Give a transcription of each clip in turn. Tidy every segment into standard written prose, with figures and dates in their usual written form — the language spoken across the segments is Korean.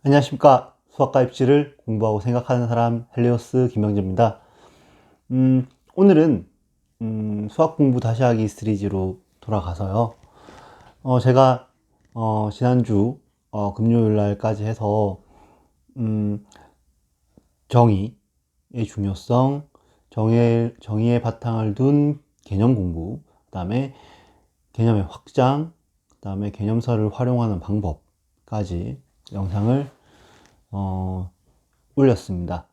안녕하십니까. 수학과 입시를 공부하고 생각하는 사람 헬리오스 김영재입니다. 오늘은 수학 공부 다시 하기 시리즈로 돌아가서요. 제가 지난주 금요일 날까지 해서 정의의 중요성, 정의의 바탕을 둔 개념 공부, 그 다음에 개념의 확장, 그 다음에 개념서를 활용하는 방법까지 영상을 올렸습니다.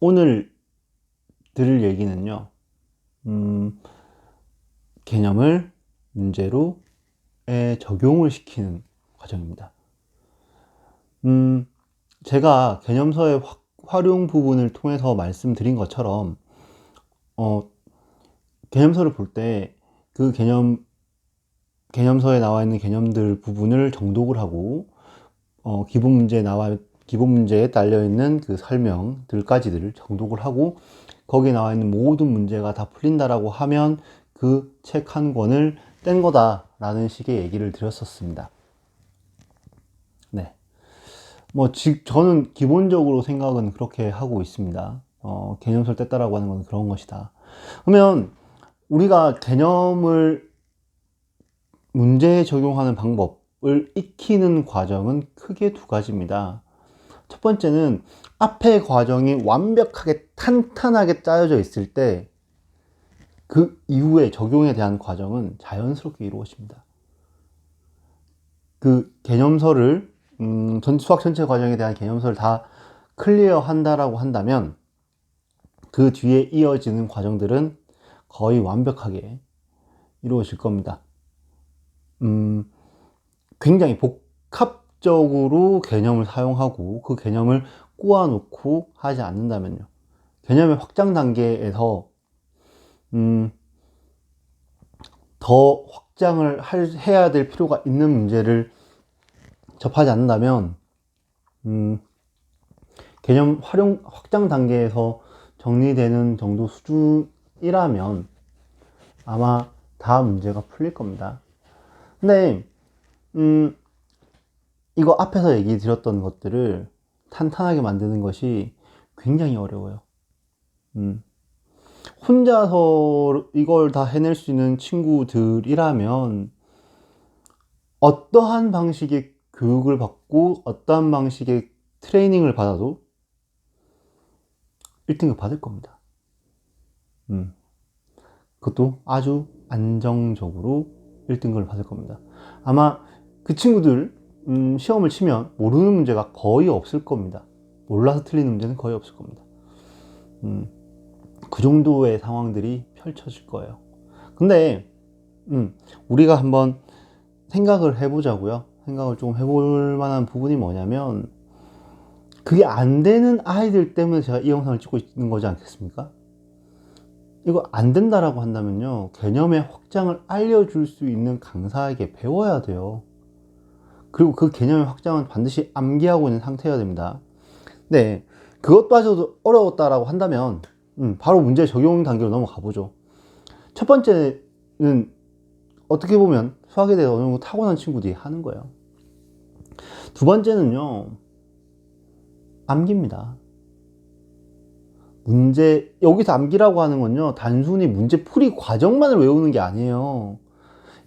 오늘 들을 얘기는요, 개념을 문제로 적용을 시키는 과정입니다. 제가 개념서의 활용 부분을 통해서 말씀드린 것처럼, 개념서를 볼 때 그 개념서에 나와 있는 개념들 부분을 정독을 하고, 기본 문제에 딸려 있는 그 설명들까지를 정독을 하고, 거기에 나와 있는 모든 문제가 다 풀린다라고 하면 그 책 한 권을 뗀 거다라는 식의 얘기를 드렸었습니다. 네. 저는 기본적으로 생각은 그렇게 하고 있습니다. 개념서를 뗐다라고 하는 건 그런 것이다. 그러면 우리가 개념을 문제에 적용하는 방법을 익히는 과정은 크게 두 가지입니다. 첫 번째는 앞의 과정이 완벽하게 탄탄하게 짜여져 있을 때 그 이후에 적용에 대한 과정은 자연스럽게 이루어집니다. 그 개념서를 수학 전체 과정에 대한 개념서를 다 클리어 한다라고 한다면 그 뒤에 이어지는 과정들은 거의 완벽하게 이루어질 겁니다. 굉장히 복합적으로 개념을 사용하고 그 개념을 꼬아놓고 하지 않는다면요, 개념의 확장 단계에서 더 확장을 해야 될 필요가 있는 문제를 접하지 않는다면 개념 확장 단계에서 정리되는 정도 수준이라면 아마 다 문제가 풀릴 겁니다. 근데 이거 앞에서 얘기 드렸던 것들을 탄탄하게 만드는 것이 굉장히 어려워요. 혼자서 이걸 다 해낼 수 있는 친구들이라면 어떠한 방식의 교육을 받고 어떠한 방식의 트레이닝을 받아도 1등급 받을 겁니다. 그것도 아주 안정적으로 1등급을 받을 겁니다. 아마 그 친구들 시험을 치면 모르는 문제가 거의 없을 겁니다. 몰라서 틀리는 문제는 거의 없을 겁니다. 그 정도의 상황들이 펼쳐질 거예요. 근데 우리가 한번 생각을 해보자고요. 생각을 좀 해볼 만한 부분이 뭐냐면, 그게 안 되는 아이들 때문에 제가 이 영상을 찍고 있는 거지 않겠습니까? 이거 안 된다라고 한다면요, 개념의 확장을 알려줄 수 있는 강사에게 배워야 돼요. 그리고 그 개념의 확장은 반드시 암기하고 있는 상태여야 됩니다. 네, 그것마저도 어려웠다라고 한다면 바로 문제 적용 단계로 넘어가 보죠. 첫 번째는 어떻게 보면 수학에 대해서 어느 정도 타고난 친구들이 하는 거예요. 두 번째는요, 암기입니다. 여기서 암기라고 하는 건요, 단순히 문제 풀이 과정만을 외우는 게 아니에요.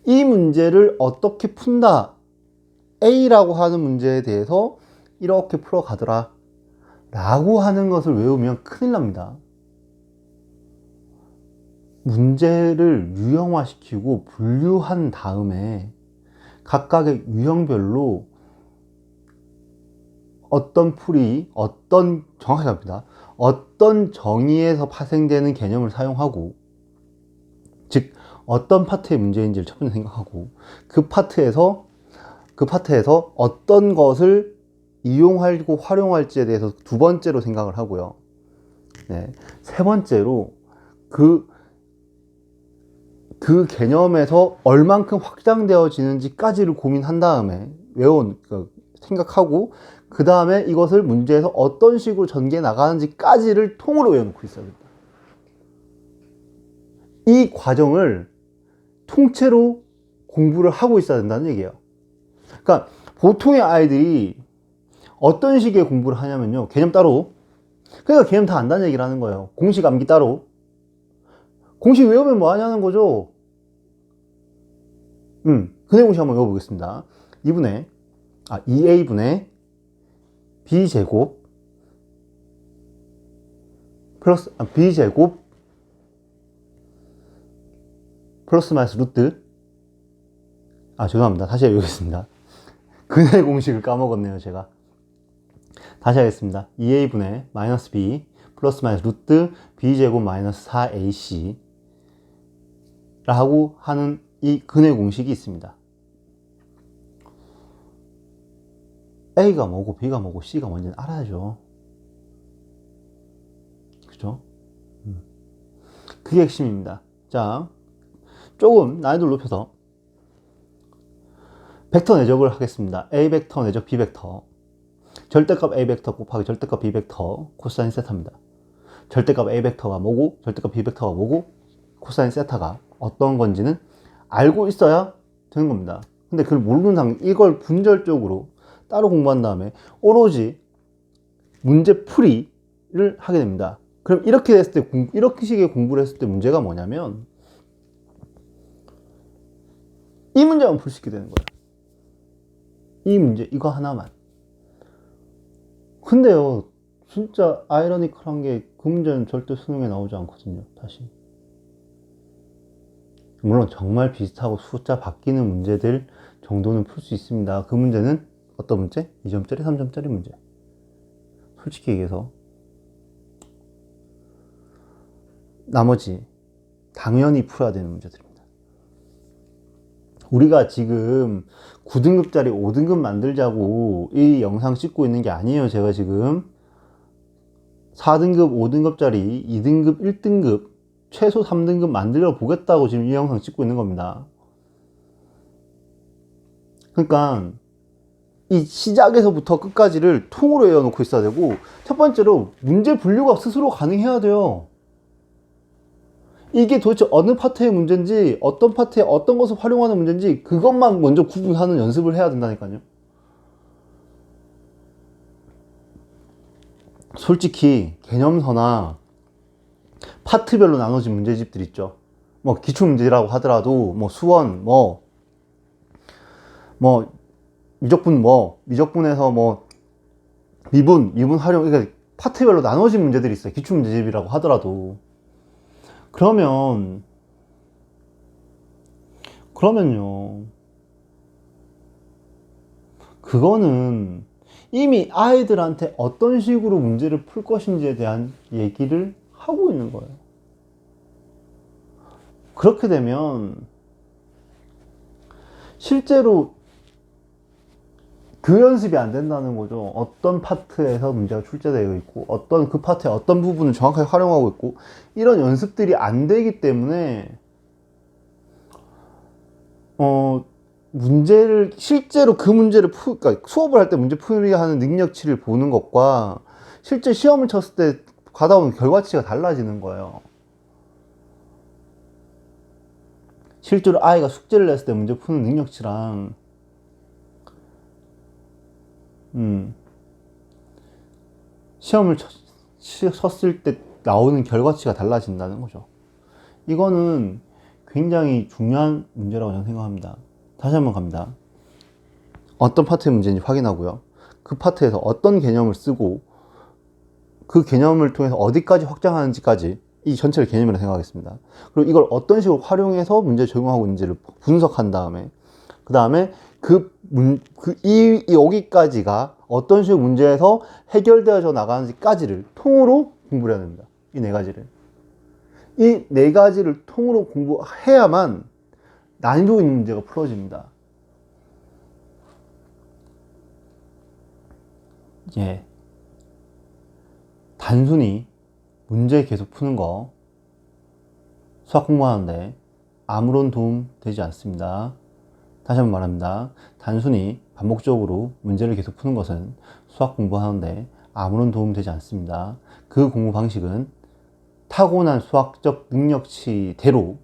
이 문제를 어떻게 푼다, A라고 하는 문제에 대해서 이렇게 풀어가더라 라고 하는 것을 외우면 큰일 납니다. 문제를 유형화시키고 분류한 다음에 각각의 유형별로 정확하게 합니다. 어떤 정의에서 파생되는 개념을 사용하고, 즉 어떤 파트의 문제인지를 첫 번째 생각하고, 그 파트에서 어떤 것을 이용하고 활용할지에 대해서 두 번째로 생각을 하고요. 네. 세 번째로 그 개념에서 얼만큼 확장되어지는지까지를 고민한 다음에 생각하고, 그 다음에 이것을 문제에서 어떤 식으로 전개해 나가는지까지를 통으로 외워놓고 있어야 됩니다. 이 과정을 통째로 공부를 하고 있어야 된다는 얘기예요. 그러니까 보통의 아이들이 어떤 식의 공부를 하냐면요. 개념 따로. 그러니까 개념 다 안다는 얘기를 하는 거예요. 공식 암기 따로. 공식 외우면 뭐 하냐는 거죠. 근해 공식 한번 외워보겠습니다. 2a분의 b제곱 플러스 b제곱 플러스 마이너스 루트. 죄송합니다. 다시 해보겠습니다. 근해 공식을 까먹었네요, 제가. 다시 하겠습니다. 2a분의 마이너스 b 플러스 마이너스 루트 b제곱 마이너스 4ac 라고 하는 이 근해 공식이 있습니다. A가 뭐고 B가 뭐고 C가 뭔지는 알아야죠. 그죠? 그게 핵심입니다. 자, 조금 난이도를 높여서 벡터 내적을 하겠습니다. A 벡터 내적 B 벡터. 절대값 A 벡터 곱하기 절대값 B 벡터 코사인 세타입니다. 절대값 A 벡터가 뭐고 절대값 B 벡터가 뭐고 코사인 세타가 어떤 건지는 알고 있어야 되는 겁니다. 근데 그걸 모르는 상황, 이걸 분절적으로 따로 공부한 다음에 오로지 문제 풀이를 하게 됩니다. 그럼 이렇게 됐을 때, 이렇게 식의 공부를 했을 때 문제가 뭐냐면 이 문제만 풀 수 있게 되는 거예요. 이 문제, 이거 하나만. 근데요, 진짜 아이러니컬한 게 그 문제는 절대 수능에 나오지 않거든요, 다시. 물론 정말 비슷하고 숫자 바뀌는 문제들 정도는 풀 수 있습니다. 그 문제는 어떤 문제? 2점짜리, 3점짜리 문제. 솔직히 얘기해서 나머지 당연히 풀어야 되는 문제들입니다. 우리가 지금 9등급짜리 5등급 만들자고 이 영상 찍고 있는 게 아니에요. 제가 지금 4등급, 5등급짜리 2등급, 1등급, 최소 3등급 만들어 보겠다고 지금 이 영상 찍고 있는 겁니다. 그러니까 이 시작에서부터 끝까지를 통으로 외워놓고 있어야 되고, 첫 번째로 문제 분류가 스스로 가능해야 돼요. 이게 도대체 어느 파트의 문제인지, 어떤 파트에 어떤 것을 활용하는 문제인지 그것만 먼저 구분하는 연습을 해야 된다니까요. 솔직히 개념서나 파트별로 나눠진 문제집들 있죠. 뭐 기출문제라고 하더라도 뭐 수원, 뭐 미적분, 미적분에서 뭐 미분 활용, 그러니까 파트별로 나눠진 문제들이 있어요. 기출문제집이라고 하더라도. 그러면요, 그거는 이미 아이들한테 어떤 식으로 문제를 풀 것인지에 대한 얘기를 하고 있는 거예요. 그렇게 되면 실제로 그 연습이 안 된다는 거죠. 어떤 파트에서 문제가 출제되어 있고, 어떤 그 파트의 어떤 부분을 정확하게 활용하고 있고, 이런 연습들이 안 되기 때문에 문제를 실제로 그 문제를 그러니까 수업을 할 때 문제 풀이하는 능력치를 보는 것과 실제 시험을 쳤을 때 받아오는 결과치가 달라지는 거예요. 실제로 아이가 숙제를 냈을 때 문제 푸는 능력치랑 시험을 쳤을 때 나오는 결과치가 달라진다는 거죠. 이거는 굉장히 중요한 문제라고 저는 생각합니다. 다시 한번 갑니다. 어떤 파트의 문제인지 확인하고요. 그 파트에서 어떤 개념을 쓰고 그 개념을 통해서 어디까지 확장하는지까지 이 전체를 개념이라고 생각하겠습니다. 그리고 이걸 어떤 식으로 활용해서 문제 적용하고 있는지를 분석한 다음에 그 다음에 여기까지가 어떤 식으로 문제에서 해결되어져 나가는지까지를 통으로 공부를 해야 됩니다. 이 네 가지를. 이 네 가지를 통으로 공부해야만 난이도 있는 문제가 풀어집니다. 예. 단순히 문제 계속 푸는 거 수학 공부하는데 아무런 도움 되지 않습니다. 다시 한번 말합니다. 단순히 반복적으로 문제를 계속 푸는 것은 수학 공부하는데 아무런 도움 되지 않습니다. 그 공부 방식은 타고난 수학적 능력치대로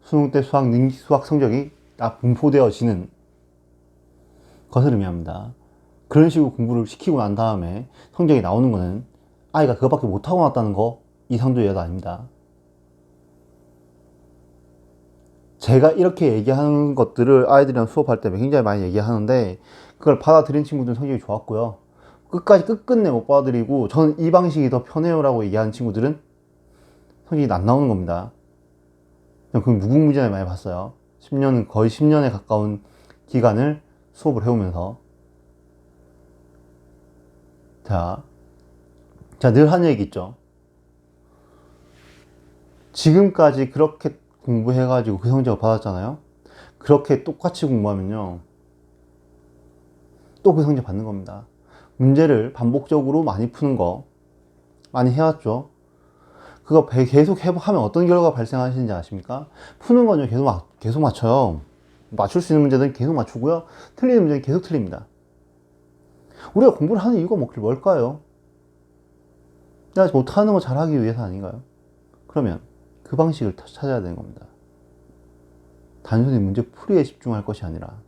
수능 때 수학 성적이 딱 분포되어지는 것을 의미합니다. 그런 식으로 공부를 시키고 난 다음에 성적이 나오는 거는 아이가 그것밖에 못하고 났다는 거 이상도 이하도 아닙니다. 제가 이렇게 얘기하는 것들을 아이들이랑 수업할 때 굉장히 많이 얘기하는데 그걸 받아들인 친구들은 성적이 좋았고요. 끝까지 끝끝내 못 받아들이고 저는 이 방식이 더 편해요 라고 얘기하는 친구들은 성적이 안 나오는 겁니다. 그건 무궁무진하게 많이 봤어요. 10년, 거의 10년에 가까운 기간을 수업을 해오면서. 자, 늘 하는 얘기 있죠. 지금까지 그렇게 공부해가지고 그 성적을 받았잖아요. 그렇게 똑같이 공부하면요, 또 그 성적 받는 겁니다. 문제를 반복적으로 많이 푸는 거 많이 해왔죠. 그거 계속 하면 어떤 결과가 발생하시는지 아십니까? 푸는 건요, 계속 맞춰요. 맞출 수 있는 문제는 계속 맞추고요. 틀리는 문제는 계속 틀립니다. 우리가 공부를 하는 이유가 뭘까요? 내가 못하는 거 잘하기 위해서 아닌가요? 그러면 그 방식을 찾아야 되는 겁니다. 단순히 문제 풀이에 집중할 것이 아니라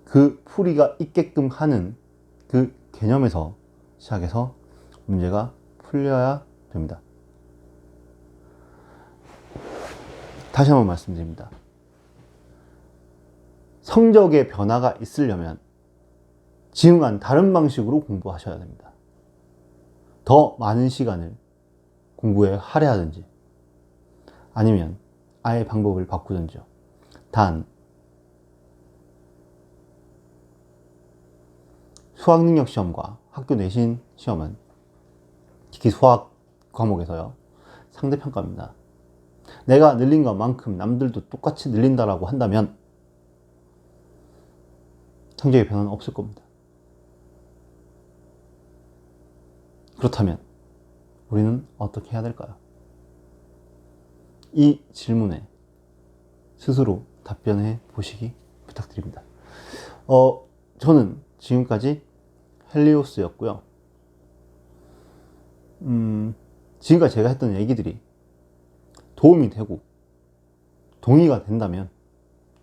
그 풀이가 있게끔 하는 그 개념에서 시작해서 문제가 풀려야 됩니다. 다시 한번 말씀드립니다. 성적의 변화가 있으려면 지금과는 다른 방식으로 공부하셔야 됩니다. 더 많은 시간을 공부에 할애하든지 아니면 아예 방법을 바꾸든지요. 단 수학능력 시험과 학교 내신 시험은 특히 수학 과목에서요, 상대평가입니다. 내가 늘린 것만큼 남들도 똑같이 늘린다라고 한다면 성적의 변화는 없을 겁니다. 그렇다면 우리는 어떻게 해야 될까요? 이 질문에 스스로 답변해 보시기 부탁드립니다. 저는 지금까지 헬리오스였고요. 지금까지 제가 했던 얘기들이 도움이 되고 동의가 된다면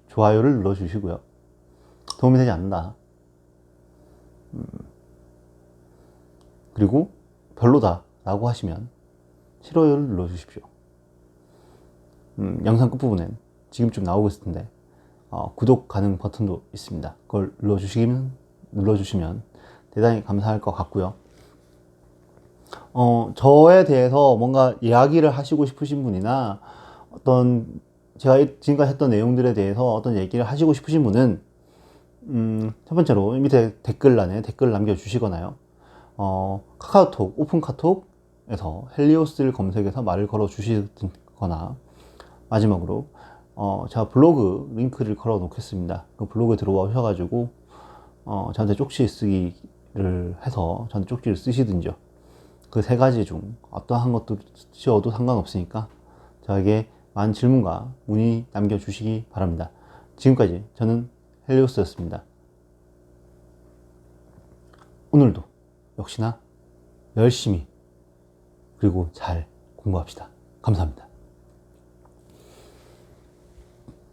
좋아요를 눌러주시고요. 도움이 되지 않는다, 그리고 별로다 라고 하시면 싫어요를 눌러주십시오. 영상 끝부분엔 지금쯤 나오고 있을 텐데 구독 가능 버튼도 있습니다. 그걸 눌러주시면 대단히 감사할 것 같고요. 저에 대해서 뭔가 이야기를 하시고 싶으신 분이나 어떤 제가 지금까지 했던 내용들에 대해서 어떤 얘기를 하시고 싶으신 분은 첫 번째로 밑에 댓글란에 댓글 남겨주시거나요. 카카오톡, 오픈 카톡에서 헬리오스를 검색해서 말을 걸어 주시거나, 마지막으로 제가 블로그 링크를 걸어 놓겠습니다. 그 블로그에 들어오셔가지고 저한테 쪽지 쓰기를 해서 저한테 쪽지를 쓰시든지요. 그 세 가지 중 어떠한 것도 지어도 상관없으니까 저에게 많은 질문과 문의 남겨주시기 바랍니다. 지금까지 저는 헬리오스였습니다. 오늘도 역시나 열심히 그리고 잘 공부합시다. 감사합니다.